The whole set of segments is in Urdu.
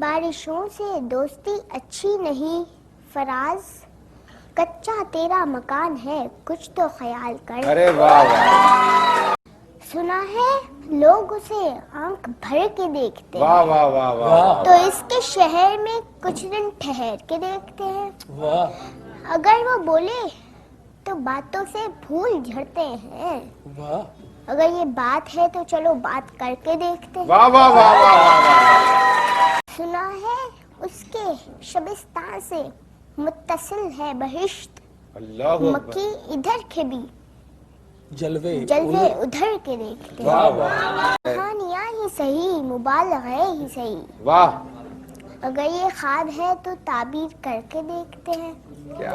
بارشوں سے دوستی اچھی نہیں فراز، کچا تیرا مکان ہے کچھ تو خیال کر۔ ارے واہ واہ، سنا ہے لوگ اسے آنکھ بھر کے دیکھتے ہیں، واہ واہ واہ واہ، تو اس کے شہر میں کچھ دن ٹھہر کے دیکھتے ہیں۔ اگر وہ بولے تو باتوں سے پھول جھڑتے ہیں، اگر یہ بات ہے تو چلو بات کر کے دیکھتے ہیں۔ واہ واہ واہ واہ واہ، سنا ہے اس کے شبستان سے متصل ہے بہشت، اللہ اکبر، مکی ادھر کے بھی جلوے ادھر کے دیکھتے ہیں۔ واہ واہ کہانیاں ہی صحیح مبالغے ہی صحیح، واہ، اگر یہ خواب ہے تو تعبیر کر کے دیکھتے ہیں۔ کیا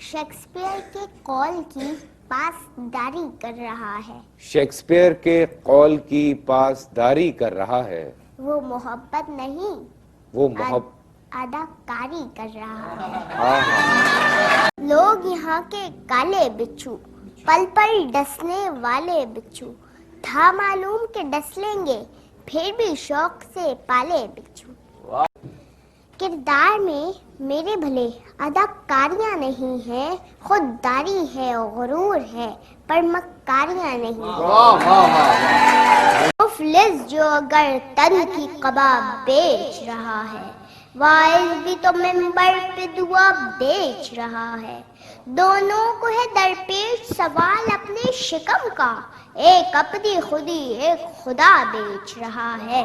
شیکسپیئر کے قول کی پاسداری کر رہا ہے، شیکسپیئر کے قول کی پاسداری کر رہا ہے، وہ محبت نہیں وہ محبت، اداکاری کر رہا ہے۔ ہاں ہاں، لوگ یہاں کے کالے بچھو، پل پل ڈسنے والے بچھو، تھا معلوم کہ ڈس لیں گے پھر بھی شوق سے پالے بچھو۔ کردار میں میرے بھلے اداکاریاں نہیں ہیں، خودداری ہے غرور ہے پر مکاریاں نہیں۔ واہ واہ واہ، مفلس جو اگر تن کی کباب بیچ رہا ہے، واعظ بھی تو منبر پہ دعا بیچ رہا ہے۔ دونوں کو ہے درپیش سوال اپنے شکم کا، ایک اپنی خودی ایک خدا بیچ رہا ہے۔